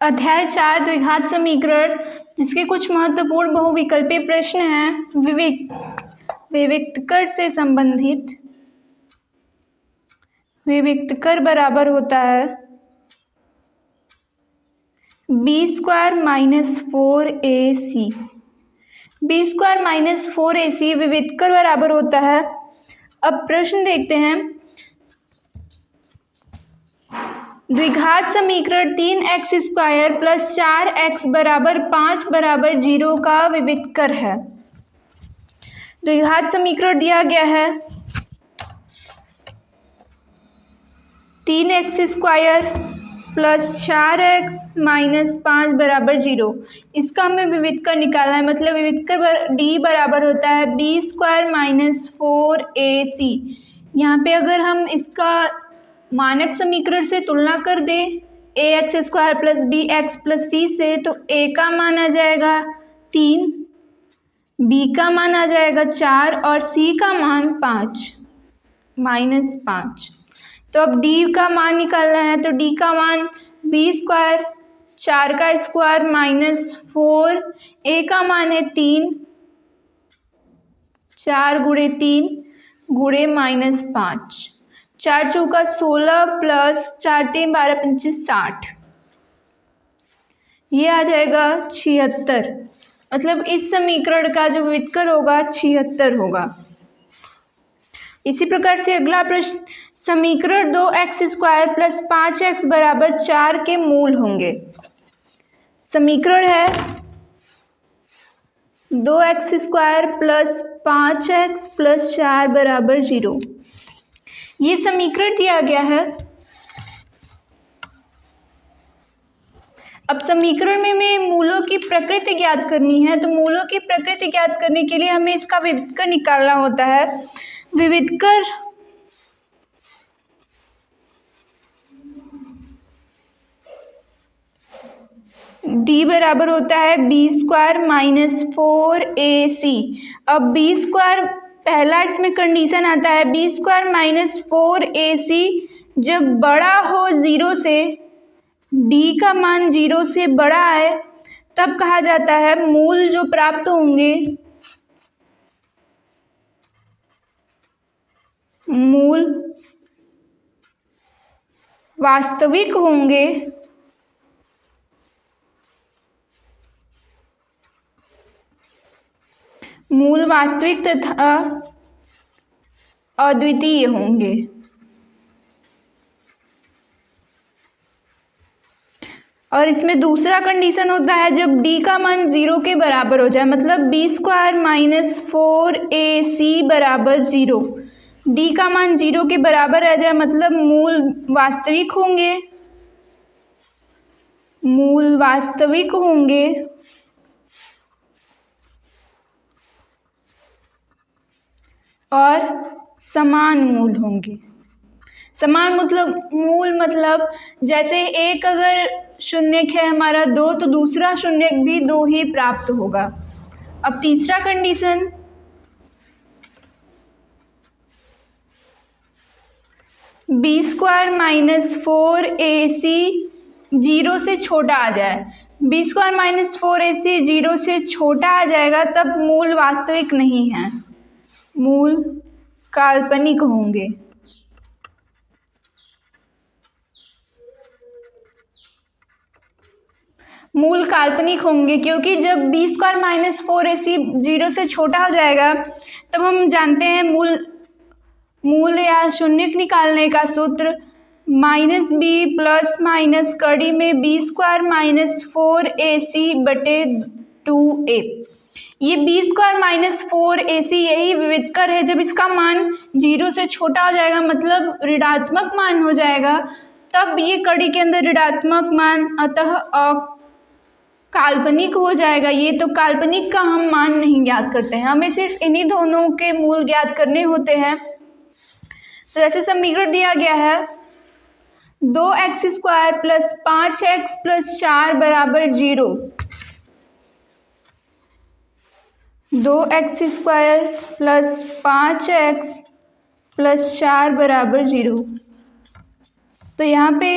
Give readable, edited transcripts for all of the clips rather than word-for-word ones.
अध्याय 4 द्विघात समीकरण, जिसके कुछ महत्वपूर्ण बहुविकल्पीय प्रश्न हैं। विविक्तकर से संबंधित। विविक्तकर बराबर होता है b² minus 4ac। b² minus 4ac विविक्तकर बराबर होता है। अब प्रश्न देखते हैं। द्विघात समीकरण 3x² प्लस 4x बराबर 5 बराबर 0 का विविक्तकर है। द्विघात समीकरण दिया गया है 3x² प्लस 4x माइनस 5 बराबर 0। इसका हमें विविक्तकर निकालना है, मतलब विविक्तकर d बराबर होता है b² माइनस 4ac। यहाँ पे अगर हम इसका मानक समीकरण से तुलना कर दें ax² plus bx plus c से, तो a का मान आ जाएगा 3, b का मान आ जाएगा 4 और c का मान 5 माइनस 5। तो अब d का मान निकालना है, तो d का मान b², 4 का स्क्वायर माइनस 4, a का मान है 3, 4 गुणे 3 गुणे माइनस 5, 4 चौका 16 प्लस 4 3 12 25 60, ये आ जाएगा 76। मतलब इस समीकरण का जो विविक्तकर होगा 76 होगा। इसी प्रकार से अगला प्रश्न, समीकरण 2x² प्लस 5x बराबर 4 के मूल होंगे। समीकरण है 2x² प्लस 5x प्लस 4 बराबर 0। ये समीकरण दिया गया है। अब समीकरण में हमें मूलों की प्रकृति ज्ञात करनी है, तो मूलों की प्रकृति ज्ञात करने के लिए हमें इसका विविक्तकर निकालना होता है। विविक्तकर d बराबर होता है b² माइनस 4ac। अब b², पहला इसमें कंडीशन आता है b² माइनस 4ac जब बड़ा हो 0 से, d का मान 0 से बड़ा है, तब कहा जाता है मूल जो प्राप्त होंगे, मूल वास्तविक होंगे मूल वास्तविक तथा अद्वितीय होंगे। और इसमें दूसरा कंडीशन होता है जब d का मान 0 के बराबर हो जाए, मतलब b² माइनस 4ac बराबर 0। d का मान 0 के बराबर आ जाए, मतलब मूल वास्तविक होंगे, मूल वास्तविक होंगे और समान मूल होंगे। समान मतलब मूल, मतलब जैसे एक अगर शून्यक है हमारा 2, तो दूसरा शून्यक भी 2 ही प्राप्त होगा। अब तीसरा कंडीशन, b² माइनस 4ac 0 से छोटा आ जाए। b² माइनस 4ac 0 से छोटा आ जाएगा, तब मूल वास्तविक नहीं है, मूल काल्पनिक होंगे। मूल काल्पनिक होंगे क्योंकि जब b² माइनस 4ac 0 से छोटा हो जाएगा, तब हम जानते हैं मूल या शून्यक निकालने का सूत्र माइनस b प्लस माइनस कड़ी में b² माइनस 4ac बटे 2a। ये b² माइनस 4ac यही विविक्तकर है। जब इसका मान 0 से छोटा हो जाएगा, मतलब ऋणात्मक मान हो जाएगा, तब ये कड़ी के अंदर ऋणात्मक मान, अतः काल्पनिक हो जाएगा। ये तो काल्पनिक का हम मान नहीं ज्ञात करते हैं, हमें सिर्फ इन्हीं दोनों के मूल ज्ञात करने होते हैं। तो ऐसे समीकरण दिया गया है 2x² प्लस 5x प्लस 4 बराबर 0। 2x² प्लस 5x प्लस 4 बराबर 0। तो यहाँ पे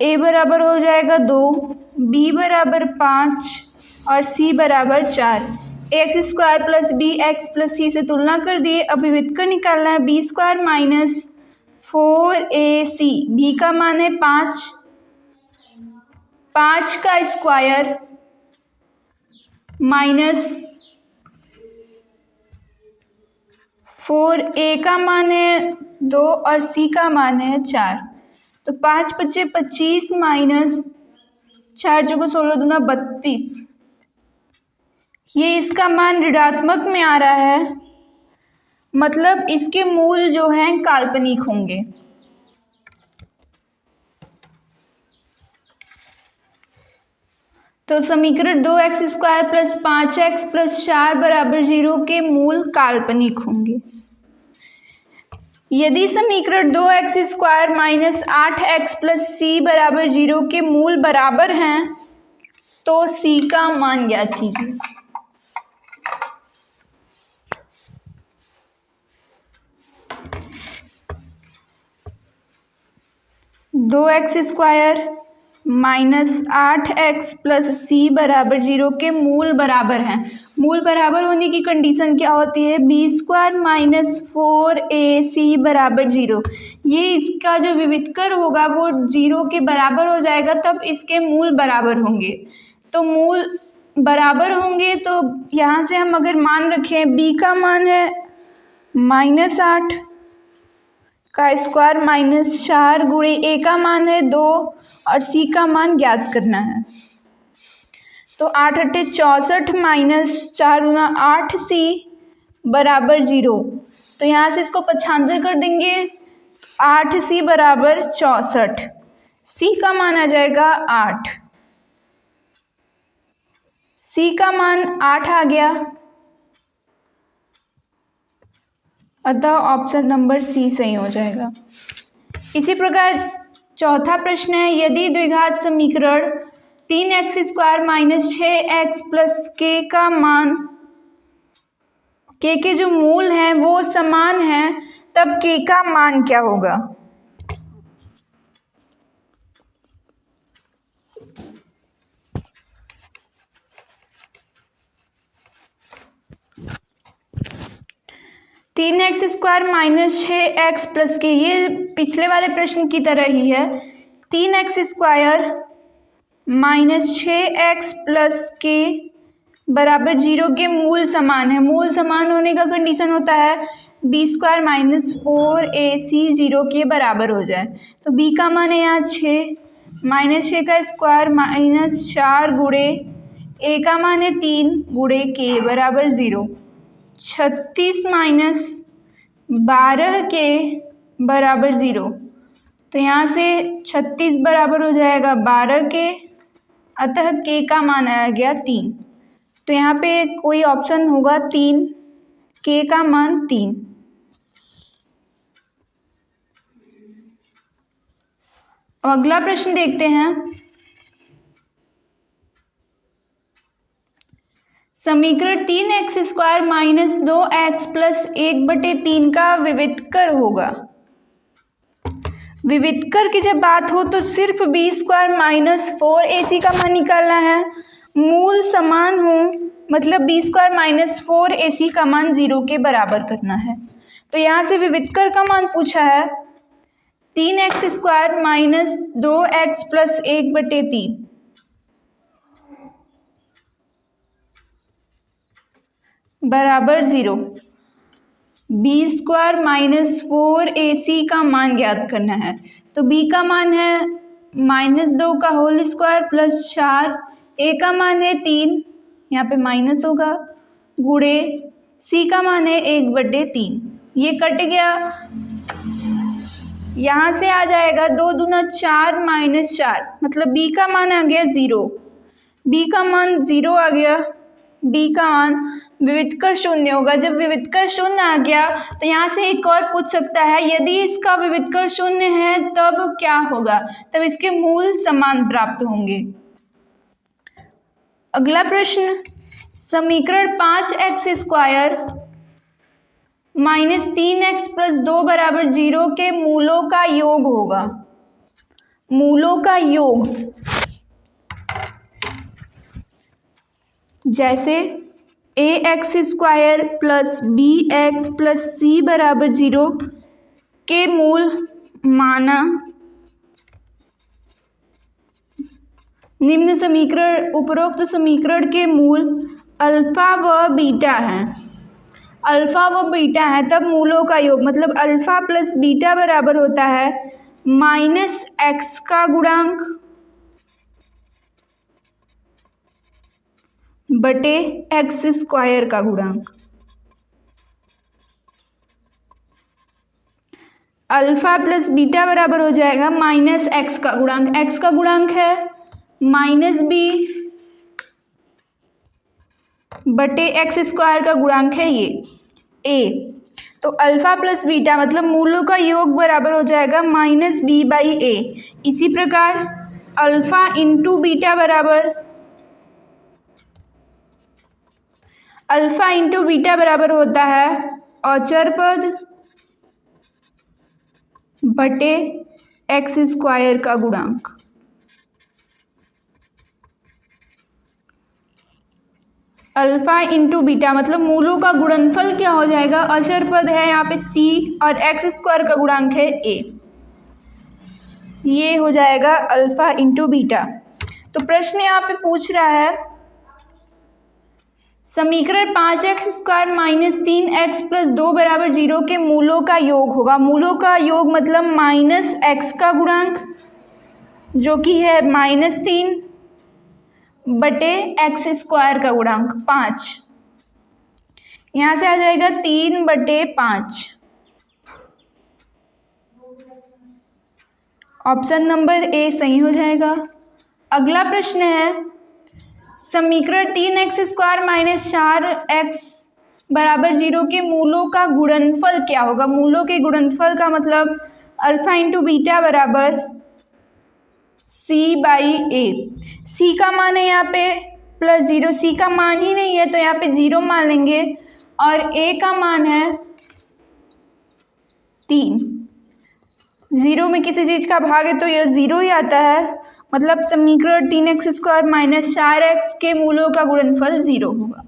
a बराबर हो जाएगा 2, b बराबर 5 और c बराबर 4। X square plus b x plus c से तुलना कर दिए। अब विविधकर निकालना है। B square minus 4ac, B का मान है 5, 5 का स्क्वायर माइनस 4a का मान है 2 और c का मान है 4। तो 5 × 5 = 25 माइनस 4 × 16 दूना 32। ये इसका मान ऋणात्मक में आ रहा है, मतलब इसके मूल जो हैं काल्पनिक होंगे। तो समीकरण 2x² + 5x + 4 = 0 के मूल काल्पनिक होंगे। यदि समीकरण 2x² - 8x + c = 0 के मूल बराबर हैं तो c का मान ज्ञात कीजिए। दो x square minus 8x + c = 0 के मूल बराबर हैं। मूल बराबर होने की कंडीशन क्या होती है? b² - 4ac = 0। ये इसका जो विविधकर होगा वो 0 के बराबर हो जाएगा, तब इसके मूल बराबर होंगे। तो मूल बराबर होंगे तो यहाँ से हम अगर मान रखें, b का मान है -8 का स्क्वायर -4 गुणे a का मान है 2 और c का मान ज्ञात करना है। तो 8 × 8 = 64 - 4 दूना 8c = 0। तो यहाँ से इसको 95 कर देंगे, 8c = 64। c का मान आ जाएगा 8। c का मान 8 आ गया, अतः ऑप्शन नंबर सी सही हो जाएगा। इसी प्रकार चौथा प्रश्न है, यदि द्विघात समीकरण 3x² - 6x + k का मान, k के जो मूल हैं वो समान हैं, तब k का मान क्या होगा? तीन x square minus 6x + k, ये पिछले वाले प्रश्न की तरह ही है। 3x² - 6x + k = 0 के मूल समान है। मूल समान होने का कंडीशन होता है b² - 4ac 0 के बराबर हो जाए। तो b का मान है यहाँ 6, -6 का स्क्वायर -4 गुणे a का मान है 3 गुणे k = 0। 36 - 12 के बराबर 0। तो यहाँ से 36 बराबर हो जाएगा 12 के, अतः k का मान आ गया 3। तो यहाँ पे कोई ऑप्शन होगा 3, k का मान 3। अब अगला प्रश्न देखते हैं। समीकरण 3x² - 2x + 1/3 का विविधकर होगा। विविधकर की जब बात हो तो सिर्फ b² - 4ac का मान निकालना है। मूल समान हो मतलब b² - 4ac का मान 0 के बराबर करना है। तो यहाँ से विविधकर का मान पूछा है 3x² - 2x + 1/3 बराबर 0। b² - 4ac का मान ज्ञात करना है। तो b का मान है -2 का होल स्क्वायर + 4, a का मान है 3, यहाँ पे माइनस होगा, गुणे c का मान है 1/3। ये कट गया, यहाँ से आ जाएगा 2 दूना 4 -4, मतलब b का मान आ गया 0। b का मान 0 आ गया, d का मान विविधकर 0 होगा। जब विविधकर 0 आ गया तो यहाँ से एक और पूछ सकता है, यदि इसका विविधकर 0 है तब क्या होगा? तब इसके मूल समान प्राप्त होंगे। अगला प्रश्न, समीकरण 5x² - 3x + 2 = 0 के मूलों का योग होगा। मूलों का योग, जैसे ax² plus bx plus c बराबर 0 के मूल माना निम्न समीकरण, उपरोक्त समीकरण के मूल अल्फा व बीटा हैं। अल्फा व बीटा है तब मूलों का योग मतलब अल्फा प्लस बीटा बराबर होता है -x का गुणांक बटे x² का गुणांक। अल्फा प्लस बीटा बराबर हो जाएगा -x का गुणांक, x का गुणांक है -b बटे x² का गुणांक है ये a। तो अल्फा प्लस बीटा मतलब मूलों का योग बराबर हो जाएगा -b/a। इसी प्रकार अल्फा इंटू बीटा बराबर होता है अचर पद बटे x² का गुणांक। अल्फा इंटू बीटा मतलब मूलों का गुणनफल क्या हो जाएगा, अचर पद है यहाँ पे c और x² का गुणांक है a, ये हो जाएगा अल्फा इंटू बीटा। तो प्रश्न यहाँ पे पूछ रहा है समीकरण 5x² माइनस 3x प्लस 2 बराबर 0 के मूलों का योग होगा। मूलों का योग मतलब -x का गुणांक जो कि है -3 बटे x² का गुणांक 5, यहाँ से आ जाएगा 3/5। ऑप्शन नंबर ए सही हो जाएगा। अगला प्रश्न है समीकरण 3x² माइनस 4x बराबर 0 के मूलों का गुणनफल क्या होगा। मूलों के गुणनफल का मतलब अल्फा इंटू बीटा बराबर c/a। c का मान है यहाँ पे +0, c का मान ही नहीं है तो यहाँ पे 0 मान लेंगे और a का मान है 3। 0 में किसी चीज़ का भाग है तो यह 0 ही आता है, मतलब समीकरण 3x² माइनस 4x के मूलों का गुणनफल 0 होगा।